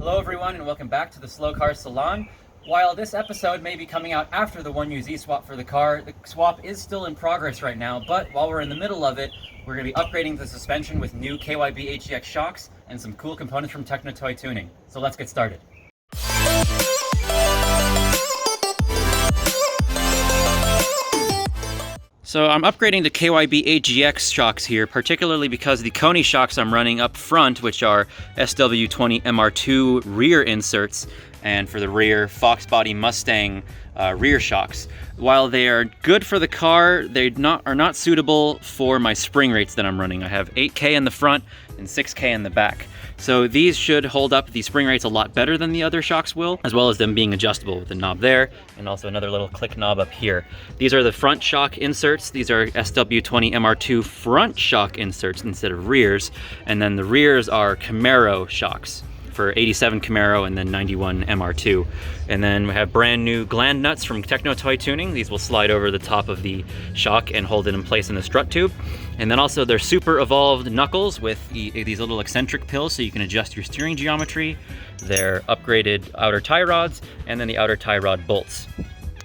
Hello everyone and welcome back to the Slow Car Salon. While this episode may be coming out after the 1UZ swap for the car, the swap is still in progress right now, but while we're in the middle of it, we're going to be upgrading the suspension with new KYB HGX shocks and some cool components from Toy Tuning. So let's get started. So I'm upgrading the KYB HGX shocks here, particularly because the Koni shocks I'm running up front, which are SW20 MR2 rear inserts, and for the rear Fox Body Mustang rear shocks. While they are good for the car, they are not suitable for my spring rates that I'm running. I have 8K in the front and 6K in the back. So these should hold up the spring rates a lot better than the other shocks will, as well as them being adjustable with the knob there and also another little click knob up here. These are the front shock inserts. These are SW20 MR2 front shock inserts instead of rears. And then the rears are Camaro shocks for 87 Camaro and then 91 MR2. And then we have brand new gland nuts from Toy Tuning. These will slide over the top of the shock and hold it in place in the strut tube. And then also they're super evolved knuckles with these little eccentric pills so you can adjust your steering geometry. They're upgraded outer tie rods and then the outer tie rod bolts.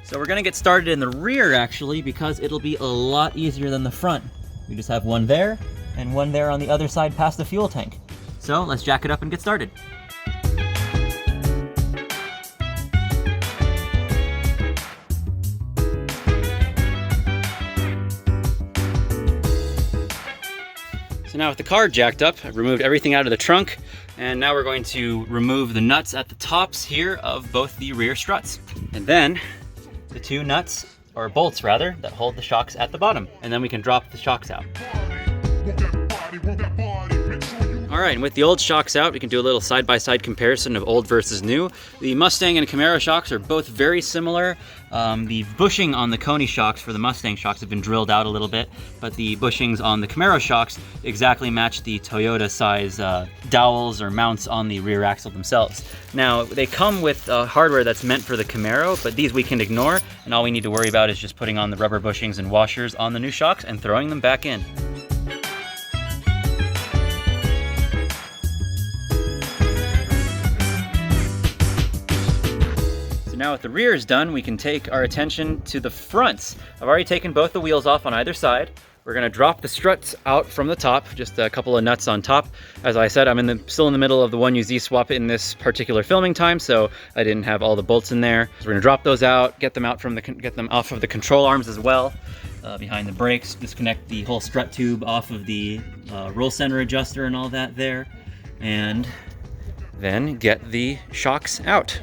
So we're gonna get started in the rear actually because it'll be a lot easier than the front. We just have one there and one there on the other side past the fuel tank. So let's jack it up and get started. So now with the car jacked up, I've removed everything out of the trunk, and now we're going to remove the nuts at the tops here of both the rear struts. And then the two nuts, or bolts rather, that hold the shocks at the bottom. And then we can drop the shocks out. All right, and with the old shocks out, we can do a little side-by-side comparison of old versus new. The Mustang and Camaro shocks are both very similar. The bushing on the Koni shocks for the Mustang shocks have been drilled out a little bit, but the bushings on the Camaro shocks exactly match the Toyota size dowels or mounts on the rear axle themselves. Now, they come with hardware that's meant for the Camaro, but these we can ignore, and all we need to worry about is just putting on the rubber bushings and washers on the new shocks and throwing them back in. Now with the rears done, we can take our attention to the fronts. I've already taken both the wheels off on either side. We're gonna drop the struts out from the top, just a couple of nuts on top. As I said, I'm still in the middle of the 1UZ swap in this particular filming time, so I didn't have all the bolts in there. So we're gonna drop those out, get them off of the control arms as well, behind the brakes, disconnect the whole strut tube off of the roll center adjuster and all that there, and then get the shocks out.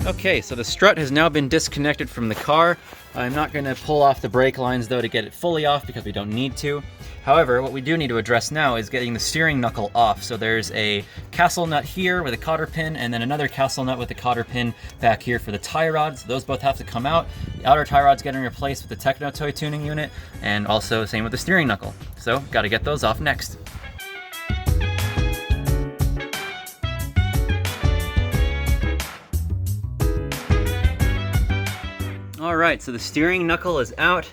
Okay, so the strut has now been disconnected from the car. I'm not going to pull off the brake lines though to get it fully off because we don't need to. However, what we do need to address now is getting the steering knuckle off. So there's a castle nut here with a cotter pin and then another castle nut with a cotter pin back here for the tie rods. Those both have to come out. The outer tie rod's getting replaced with the Toy Tuning unit, and also same with the steering knuckle. So got to get those off next. All right, so the steering knuckle is out.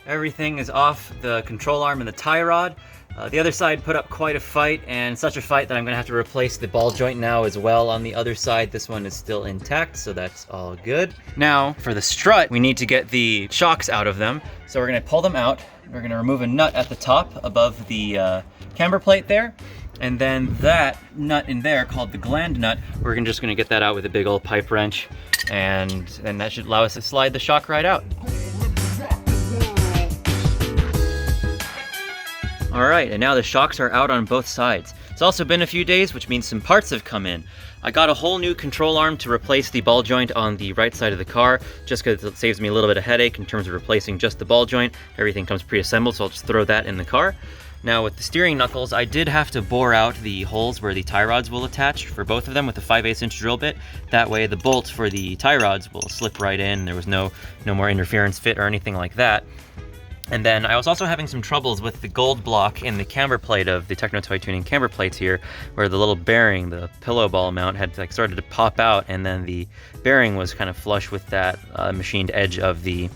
Everything is off the control arm and the tie rod. The other side put up quite a fight, and such a fight that I'm gonna have to replace the ball joint now as well on the other side. This one is still intact, so that's all good. Now, for the strut, we need to get the shocks out of them. So we're gonna pull them out. We're gonna remove a nut at the top above the camber plate there. And then that nut in there, called the gland nut, we're just gonna get that out with a big old pipe wrench, and that should allow us to slide the shock right out. All right, and now the shocks are out on both sides. It's also been a few days, which means some parts have come in. I got a whole new control arm to replace the ball joint on the right side of the car, just because it saves me a little bit of headache in terms of replacing just the ball joint. Everything comes pre-assembled, so I'll just throw that in the car. Now with the steering knuckles, I did have to bore out the holes where the tie rods will attach for both of them with a 5/8" drill bit. That way the bolt for the tie rods will slip right in. There was no more interference fit or anything like that. And then I was also having some troubles with the gold block in the camber plate of the Technotoy Tuning camber plates here, where the little bearing, the pillow ball mount, had like started to pop out, and then the bearing was kind of flush with that machined edge of the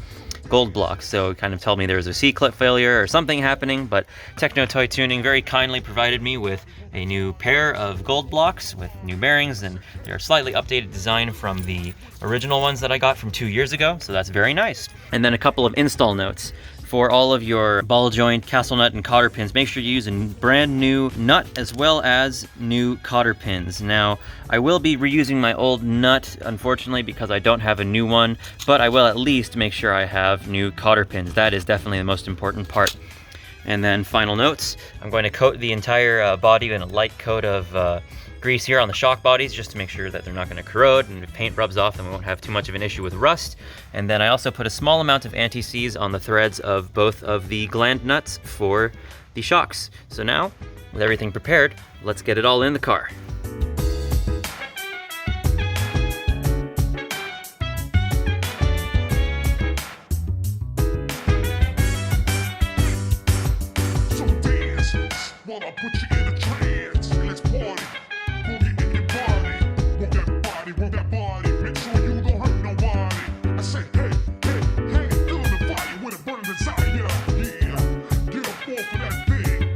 gold block. So it kind of told me there was a C-clip failure or something happening, but Technotoy Tuning very kindly provided me with a new pair of gold blocks with new bearings, and they're a slightly updated design from the original ones that I got from 2 years ago, so that's very nice. And then a couple of install notes. For all of your ball joint, castle nut, and cotter pins, make sure you use a brand new nut as well as new cotter pins. Now, I will be reusing my old nut, unfortunately, because I don't have a new one, but I will at least make sure I have new cotter pins. That is definitely the most important part. And then final notes, I'm going to coat the entire body in a light coat of grease here on the shock bodies, just to make sure that they're not going to corrode, and if paint rubs off then we won't have too much of an issue with rust. And then I also put a small amount of anti-seize on the threads of both of the gland nuts for the shocks. So now, with everything prepared, let's get it all in the car. So dance while I put you in a trance, and let's party. Work that body, make sure you don't hurt nobody. I say, hey, hey, hey, feel the fire with a burning desire. Yeah, get up off of that thing.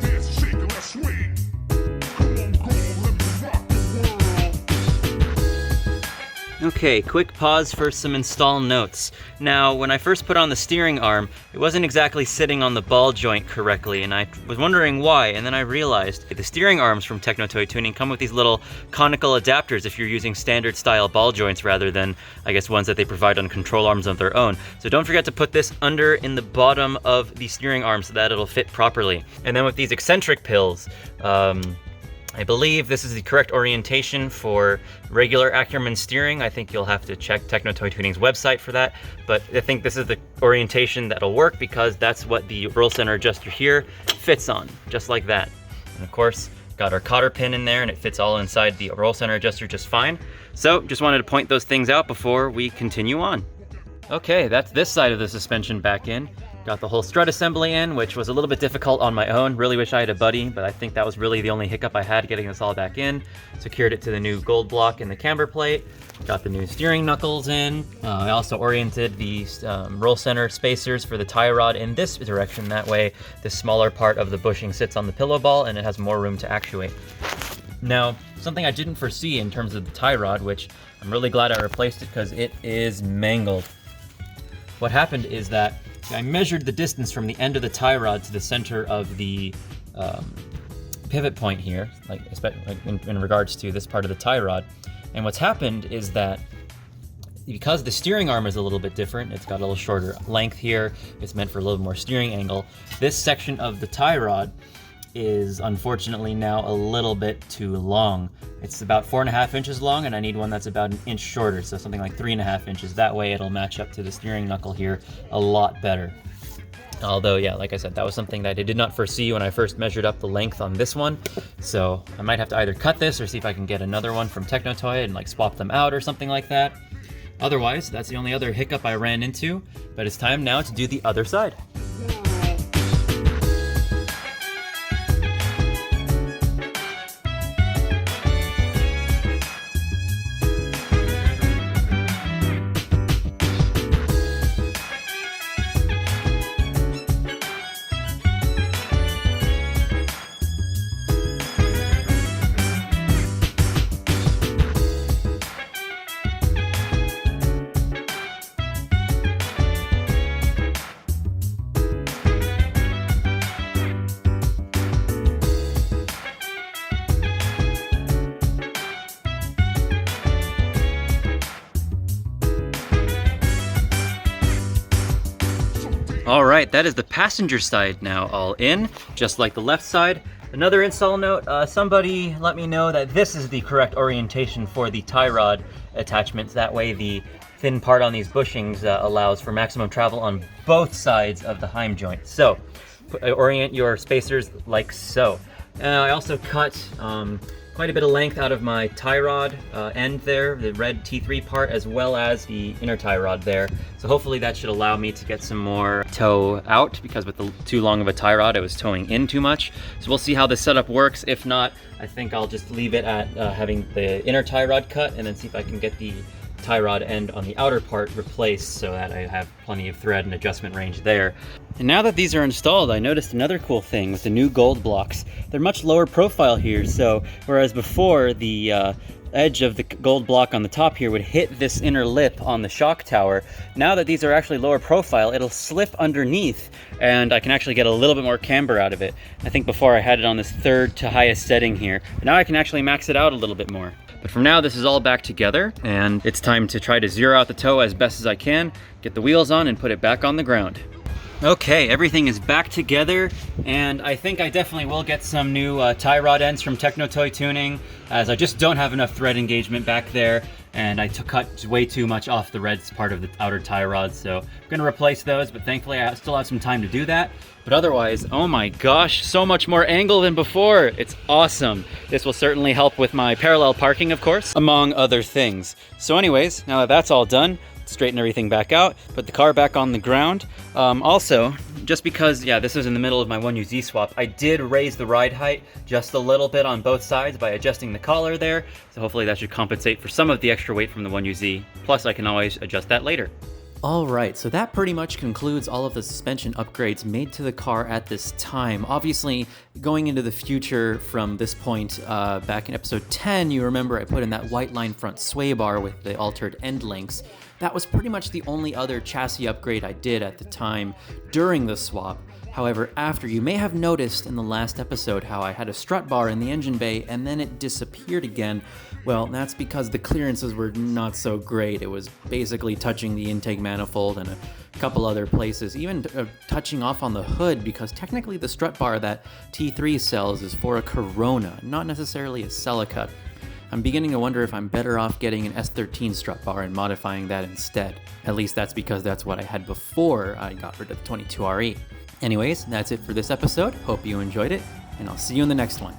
Dance and shake and let's swing. Come on, girl, let me rock the world. Okay, quick pause for some install notes. Now, when I first put on the steering arm, it wasn't exactly sitting on the ball joint correctly, and I was wondering why, and then I realized the steering arms from Technotoy Tuning come with these little conical adapters if you're using standard style ball joints rather than, I guess, ones that they provide on control arms of their own. So don't forget to put this under in the bottom of the steering arm so that it'll fit properly. And then with these eccentric pills, I believe this is the correct orientation for regular Ackerman steering. I think you'll have to check Technotoy Tuning's website for that, but I think this is the orientation that'll work because that's what the roll center adjuster here fits on, just like that. And of course, got our cotter pin in there and it fits all inside the roll center adjuster just fine. So just wanted to point those things out before we continue on. Okay, that's this side of the suspension back in. Got the whole strut assembly in, which was a little bit difficult on my own. Really wish I had a buddy, but I think that was really the only hiccup I had getting this all back in. Secured it to the new gold block in the camber plate. Got the new steering knuckles in. I also oriented the roll center spacers for the tie rod in this direction. That way, the smaller part of the bushing sits on the pillow ball and it has more room to actuate. Now, something I didn't foresee in terms of the tie rod, which I'm really glad I replaced it because it is mangled. What happened is that I measured the distance from the end of the tie rod to the center of the pivot point here, like in regards to this part of the tie rod. And what's happened is that because the steering arm is a little bit different, it's got a little shorter length here, it's meant for a little more steering angle, this section of the tie rod is unfortunately now a little bit too long. It's about 4.5 inches long, and I need one that's about an inch shorter, so something like 3.5 inches. That way it'll match up to the steering knuckle here a lot better. Although, yeah, like I said, that was something that I did not foresee when I first measured up the length on this one. So I might have to either cut this or see if I can get another one from Technotoy and like swap them out or something like that. Otherwise, that's the only other hiccup I ran into, but it's time now to do the other side. All right, that is the passenger side now all in, just like the left side. Another install note, somebody let me know that this is the correct orientation for the tie rod attachments. That way the thin part on these bushings allows for maximum travel on both sides of the heim joint. So, orient your spacers like so. I also cut quite a bit of length out of my tie rod end there, the red T3 part, as well as the inner tie rod there. So hopefully that should allow me to get some more tow out, because with the too long of a tie rod, it was towing in too much. So we'll see how this setup works. If not, I think I'll just leave it at having the inner tie rod cut, and then see if I can get the tie rod end on the outer part replaced so that I have plenty of thread and adjustment range there. And now that these are installed, I noticed another cool thing with the new gold blocks. They're much lower profile here, so whereas before the edge of the gold block on the top here would hit this inner lip on the shock tower, now that these are actually lower profile, it'll slip underneath and I can actually get a little bit more camber out of it. I think before I had it on this third to highest setting here, but now I can actually max it out a little bit more. But for now, this is all back together, and it's time to try to zero out the tow as best as I can, get the wheels on, and put it back on the ground. Okay, everything is back together, and I think I definitely will get some new tie rod ends from Techno Toy Tuning, as I just don't have enough thread engagement back there, and I cut way too much off the red part of the outer tie rod, so I'm gonna replace those, but thankfully I still have some time to do that. But otherwise, oh my gosh, so much more angle than before. It's awesome. This will certainly help with my parallel parking, of course, among other things. So anyways, now that that's all done, straighten everything back out, put the car back on the ground. Also, just because, yeah, this is in the middle of my 1UZ swap, I did raise the ride height just a little bit on both sides by adjusting the collar there. So hopefully that should compensate for some of the extra weight from the 1UZ. Plus I can always adjust that later. Alright, so that pretty much concludes all of the suspension upgrades made to the car at this time. Obviously, going into the future from this point, back in episode 10, you remember I put in that white line front sway bar with the altered end links. That was pretty much the only other chassis upgrade I did at the time during the swap. However, after, you may have noticed in the last episode how I had a strut bar in the engine bay and then it disappeared again. Well, that's because the clearances were not so great. It was basically touching the intake manifold and a couple other places, even touching off on the hood, because technically the strut bar that T3 sells is for a Corona, not necessarily a Celica. I'm beginning to wonder if I'm better off getting an S13 strut bar and modifying that instead. At least that's because that's what I had before I got rid of the 22RE. Anyways, that's it for this episode. Hope you enjoyed it, and I'll see you in the next one.